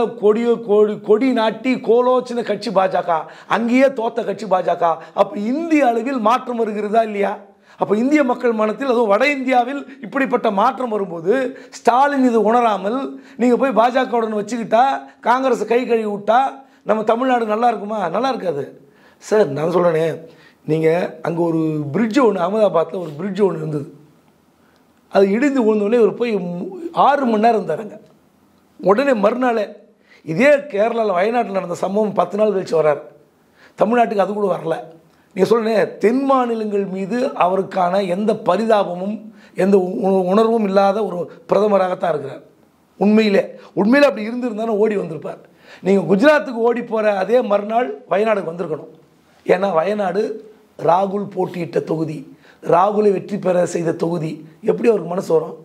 கொடி நாட்டி கோலோச்சின கட்சி பாஜக. அங்கேயே தோத்த கட்சி பாஜக. அப்போ இந்திய அளவில் மாற்றம் வருகிறதா இல்லையா? அப்போ இந்திய மக்கள் மனத்தில், அதுவும் வட இந்தியாவில் இப்படிப்பட்ட மாற்றம் வரும்போது ஸ்டாலின் இது உணராமல் நீங்கள் போய் பாஜகவுடன் வச்சுக்கிட்டா, காங்கிரஸை கை கழுவி விட்டா நம்ம தமிழ்நாடு நல்லா இருக்குமா? நல்லா இருக்காது சார். நான் சொல்கிறேனே, நீங்கள் அங்கே ஒரு பிரிட்ஜு ஒன்று, அகமதாபாத்தில் ஒரு பிரிட்ஜு ஒன்று இருந்தது. அது இடிந்து விழுந்தோடனே ஒரு போய் 6 மணி நேரம் இருந்தாருங்க. உடனே மறுநாளே இதே கேரளாவில் வயநாட்டில் நடந்த சம்பவம் 10 நாள் கழிச்சு வர்றார். தமிழ்நாட்டுக்கு அது கூட வரல. நீங்கள் சொல்லுங்க, தென் மாநிலங்கள் மீது அவருக்கான எந்த பரிதாபமும் எந்த உணர்வும் இல்லாத ஒரு பிரதமராகத்தான் இருக்கிறார். உண்மையிலே அப்படி இருந்திருந்தாலும் ஓடி வந்திருப்பார். நீங்கள் குஜராத்துக்கு ஓடி போகிற அதே மறுநாள் வயநாடுக்கு வந்திருக்கணும். ஏன்னா வயநாடு ராகுல் போட்டியிட்ட தொகுதி, ராகுலை வெற்றி பெற செய்த தொகுதி. எப்படி அவருக்கு மனசு வரும்?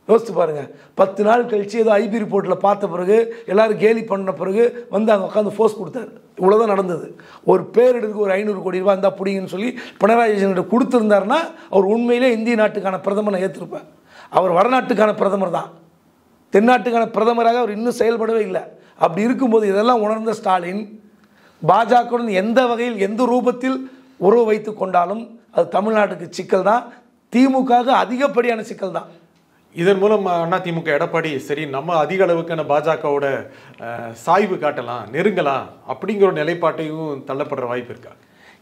யோசித்து பாருங்கள். 10 நாள் கழிச்சு ஏதோ ஐபி ரிப்போர்ட்டில் பார்த்த பிறகு எல்லாரும் கேலி பண்ண பிறகு வந்து அங்கே உட்காந்து ஃபோர்ஸ் கொடுத்தாரு. இவ்வளோதான் நடந்தது. ஒரு பேரிடருக்கு ஒரு 500 கோடி ரூபாய் இருந்தால் பிடிங்கன்னு சொல்லி பினராயி விஜயன்கிட்ட கொடுத்துருந்தாருன்னா அவர் உண்மையிலே இந்திய நாட்டுக்கான பிரதமரை ஏற்றிருப்பார். அவர் வடநாட்டுக்கான பிரதமர் தான், தென்னாட்டுக்கான பிரதமராக அவர் இன்னும் செயல்படவே இல்லை. அப்படி இருக்கும்போது இதெல்லாம் உணர்ந்த ஸ்டாலின் பாஜகவுடன் எந்த வகையில் எந்த ரூபத்தில் உறவு வைத்து கொண்டாலும் அது தமிழ்நாட்டுக்கு சிக்கல் தான், திமுகவுக்கு அதிகப்படியான சிக்கல் தான். இதன் மூலம் அதிமுக எடப்பாடி சரி நம்ம அதிக அளவுக்கான பாஜகவோட சாய்வு காட்டலாம், நெருங்கலாம் அப்படிங்கிற ஒரு நிலைப்பாட்டையும் தள்ளப்படுற வாய்ப்பு இருக்கா?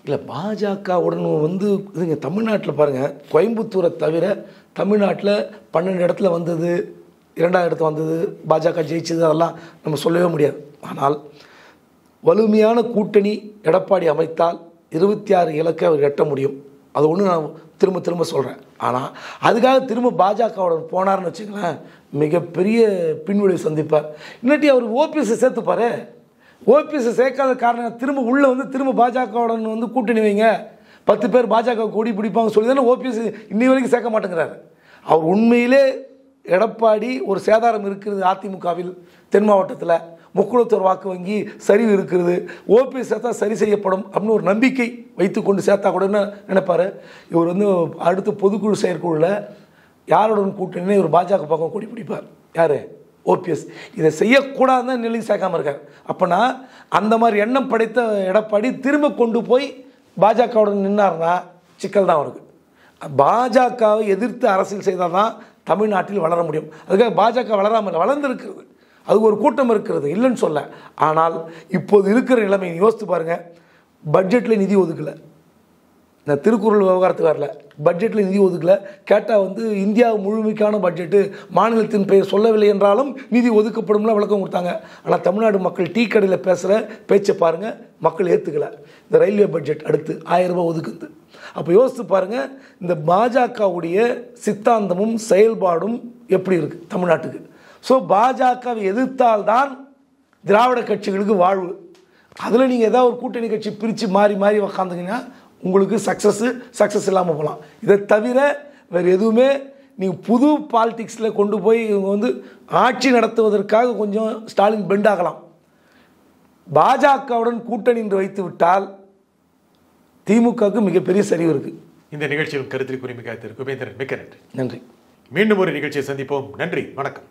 இல்லை, பாஜகவுடன் வந்து இதுங்க தமிழ்நாட்டில் பாருங்கள், கோயம்புத்தூரை தவிர தமிழ்நாட்டில் 12 இடத்துல வந்தது, 2ஆவது இடத்துல வந்தது, பாஜக ஜெயிச்சது, அதெல்லாம் நம்ம சொல்லவே முடியாது. ஆனால் வலிமையான கூட்டணி எடப்பாடி அமைத்தால் 26 இலக்கை அவர் எட்ட முடியும். அது ஒன்று நான் திரும்ப சொல்கிறேன். ஆனால் அதுக்காக திரும்ப பாஜகவுடன் போனார்னு வச்சுங்களேன், மிகப்பெரிய பின்விளைவு சந்திப்பார். இல்லாட்டி அவர் ஓபிஎஸ்ஸை சேர்த்துப்பார். ஓபிஎஸ்ஸை சேர்க்காத காரணம் திரும்ப உள்ளே வந்து திரும்ப பாஜகவுடன் வந்து கூட்டணி வைங்க, 10 பேர் பாஜக கொடி பிடிப்பாங்க சொல்லி தானே ஓபிஎஸ் இன்னி வரைக்கும் சேர்க்க மாட்டேங்கிறாரு. அவர் உண்மையிலே எடப்பாடி ஒரு சேதாரம் இருக்கிறது அதிமுகவில், தென் மாவட்டத்தில் முக்குளத்தூர் வாக்கு வங்கி சரிவு இருக்கிறது, ஓபிஎஸ் சேர்த்தா சரி செய்யப்படும் அப்படின்னு ஒரு நம்பிக்கை வைத்துக்கொண்டு சேர்த்தா கூட நினைப்பார். இவர் வந்து அடுத்து பொதுக்குழு செயற்குழுவில் யாருடன் கூட்டணின்னு இவர் பாஜக பக்கம் கொடி பிடிப்பார். யார்? ஓபிஎஸ். இதை செய்யக்கூடாதுன்னு நிலையில் சேர்க்காமல் இருக்கார். அப்போனா அந்த மாதிரி எண்ணம் படைத்த எடப்பாடி திரும்ப கொண்டு போய் பாஜகவுடன் நின்னார்னா சிக்கல் தான் அவருக்கு. பாஜகவை எதிர்த்து அரசியல் செய்தால் தான் தமிழ்நாட்டில் வளர முடியும். அதுக்காக பாஜக வளராமல் வளர்ந்துருக்கிறது, அதுக்கு ஒரு கூட்டம் இருக்கிறது, இல்லைன்னு சொல்ல. ஆனால் இப்போது இருக்கிற நிலைமை யோசித்து பாருங்கள். பட்ஜெட்டில் நிதி ஒதுக்கலை, நான் திருக்குறள் விவகாரத்துக்கு வரல, பட்ஜெட்டில் நிதி ஒதுக்கலை. கேட்டால் வந்து இந்தியா முழுமைக்கான பட்ஜெட்டு, மாநிலத்தின் பெயர் சொல்லவில்லை என்றாலும் நிதி ஒதுக்கப்படும்லாம் விளக்கம் கொடுத்தாங்க. ஆனால் தமிழ்நாடு மக்கள் டீ கடையில் பேசுகிற பேச்சை பாருங்கள், மக்கள் ஏற்றுக்கலை. இந்த ரயில்வே பட்ஜெட் அடுத்து 1000 ரூபாய் ஒதுக்குது. அப்போ யோசித்து பாருங்கள், இந்த பாஜகவுடைய சித்தாந்தமும் செயல்பாடும் எப்படி இருக்குது தமிழ்நாட்டுக்கு. ஸோ பாஜகவை எதிர்த்தால்தான் திராவிட கட்சிகளுக்கு வாழ்வு. அதில் நீங்கள் ஏதாவது ஒரு கூட்டணி கட்சி பிரித்து மாறி உக்காந்துங்கன்னா உங்களுக்கு சக்ஸஸ் இல்லாமல் போகலாம். இதை தவிர வேறு எதுவுமே நீங்கள் புது பாலிடிக்ஸில் கொண்டு போய் இவங்க வந்து ஆட்சி நடத்துவதற்காக கொஞ்சம் ஸ்டாலின் பெண்ட் ஆகலாம். பாஜகவுடன் கூட்டணி என்று வைத்து விட்டால் திமுகவுக்கு மிகப்பெரிய சரிவு இருக்குது. இந்த நிகழ்ச்சியில் கருத்தில் குறிப்பிட்ட குபேந்திரன் மிக்க நன்றி. நன்றி. மீண்டும் ஒரு நிகழ்ச்சியை சந்திப்போம். நன்றி, வணக்கம்.